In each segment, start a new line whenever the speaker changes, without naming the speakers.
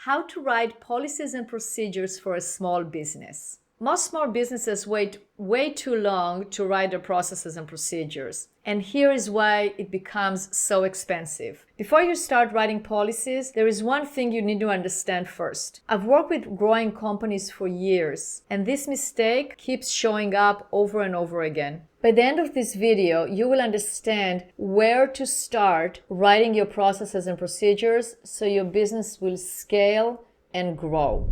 How to write policies and procedures for a small business. Most small businesses wait way too long to write their processes and procedures. And here is why it becomes so expensive. Before you start writing policies, there is one thing you need to understand first. I've worked with growing companies for years, and this mistake keeps showing up over and over again. By the end of this video, you will understand where to start writing your processes and procedures so your business will scale and grow.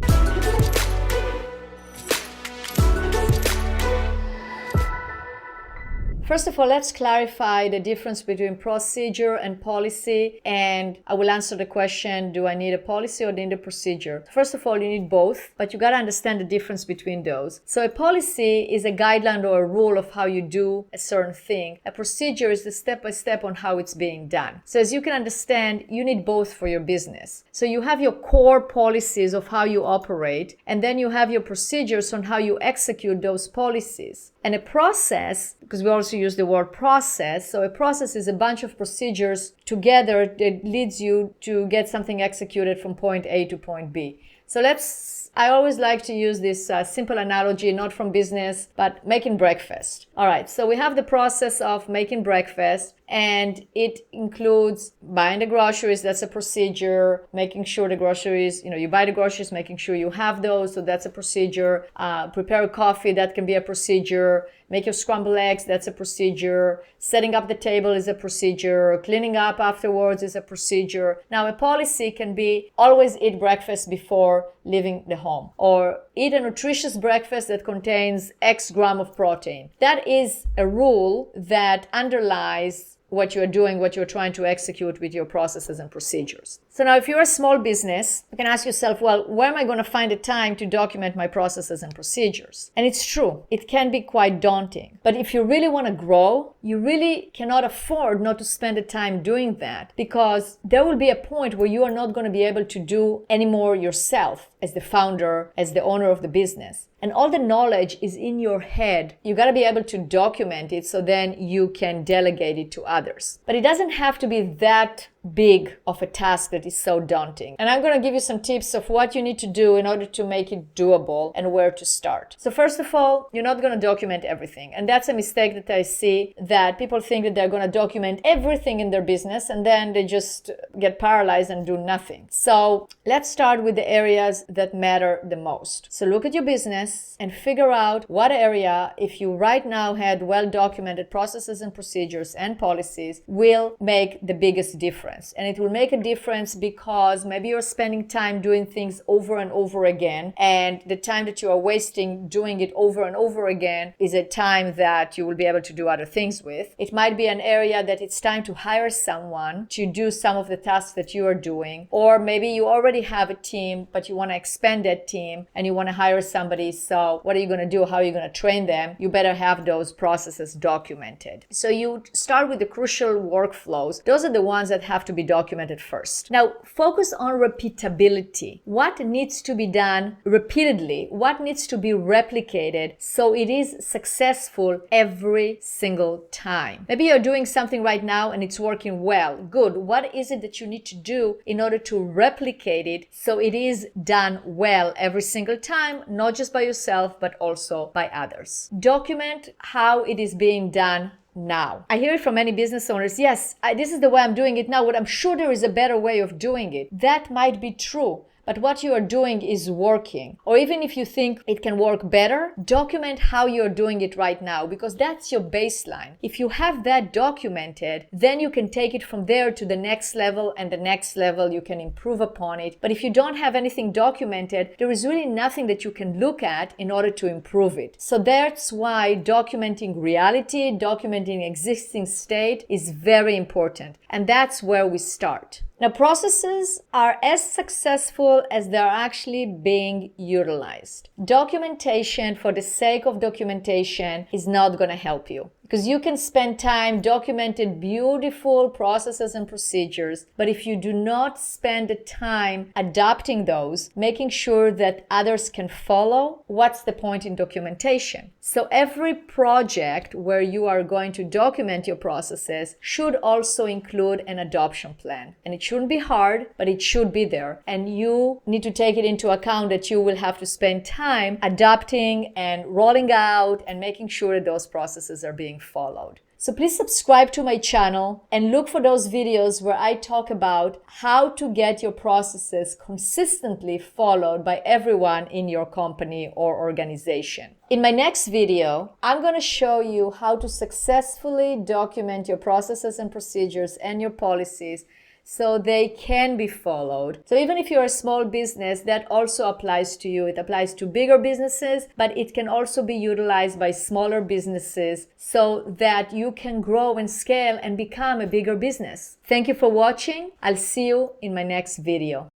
First of all, let's clarify the difference between procedure and policy, and I will answer the question, do I need a policy or need a procedure? First of all, you need both, but you got to understand the difference between those. So a policy is a guideline or a rule of how you do a certain thing. A procedure is the step-by-step on how it's being done. So as you can understand, you need both for your business. So you have your core policies of how you operate, and then you have your procedures on how you execute those policies. And a process, because we also use the word process, so a process is a bunch of procedures together that leads you to get something executed from point A to point B. So I always like to use this simple analogy, not from business, but making breakfast. All right, so we have the process of making breakfast, and it includes buying the groceries, that's a procedure, making sure the groceries, you buy the groceries, making sure you have those, so that's a procedure. Prepare coffee, that can be a procedure. Make your scrambled eggs, that's a procedure. Setting up the table is a procedure. Cleaning up afterwards is a procedure. Now, a policy can be always eat breakfast before leaving the home, or eat a nutritious breakfast that contains X gram of protein. That is a rule that underlies what you're doing, what you're trying to execute with your processes and procedures. So now if you're a small business, you can ask yourself, well, where am I going to find the time to document my processes and procedures? And it's true, it can be quite daunting. But if you really want to grow, you really cannot afford not to spend the time doing that, because there will be a point where you are not going to be able to do anymore yourself as the founder, as the owner of the business. And all the knowledge is in your head. You got to be able to document it so then you can delegate it to others. But it doesn't have to be that big of a task that is so daunting. And I'm going to give you some tips of what you need to do in order to make it doable and where to start. So first of all, you're not going to document everything. And that's a mistake that I see, that people think that they're going to document everything in their business and then they just get paralyzed and do nothing. So let's start with the areas that matter the most. So look at your business and figure out what area, if you right now had well-documented processes and procedures and policies, will make the biggest difference. And it will make a difference because maybe you're spending time doing things over and over again, and the time that you are wasting doing it over and over again is a time that you will be able to do other things with. It might be an area that it's time to hire someone to do some of the tasks that you are doing, or maybe you already have a team but you want to expand that team and you want to hire somebody. So what are you going to do? How are you going to train them? You better have those processes documented. So you start with the crucial workflows. Those are the ones that have to be documented first. Now, focus on repeatability. What needs to be done repeatedly? What needs to be replicated so it is successful every single time? Maybe you're doing something right now and it's working well. Good. What is it that you need to do in order to replicate it so it is done well every single time, not just by yourself, but also by others? Document how it is being done now. I hear it from many business owners, yes, this is the way I'm doing it now, but I'm sure there is a better way of doing it. That might be true, but what you are doing is working. Or even if you think it can work better, document how you're doing it right now, because that's your baseline. If you have that documented, then you can take it from there to the next level, and the next level you can improve upon it. But if you don't have anything documented, there is really nothing that you can look at in order to improve it. So that's why documenting reality, documenting existing state is very important. And that's where we start. Now, processes are as successful as they are actually being utilized. Documentation for the sake of documentation is not going to help you. Because you can spend time documenting beautiful processes and procedures, but if you do not spend the time adopting those, making sure that others can follow, what's the point in documentation? So every project where you are going to document your processes should also include an adoption plan. And it shouldn't be hard, but it should be there. And you need to take it into account that you will have to spend time adopting and rolling out and making sure that those processes are being followed. So please subscribe to my channel and look for those videos where I talk about how to get your processes consistently followed by everyone in your company or organization. In my next video, I'm going to show you how to successfully document your processes and procedures and your policies so they can be followed. So even if you're a small business, that also applies to you. It applies to bigger businesses, but it can also be utilized by smaller businesses so that you can grow and scale and become a bigger business. Thank you for watching. I'll see you in my next video.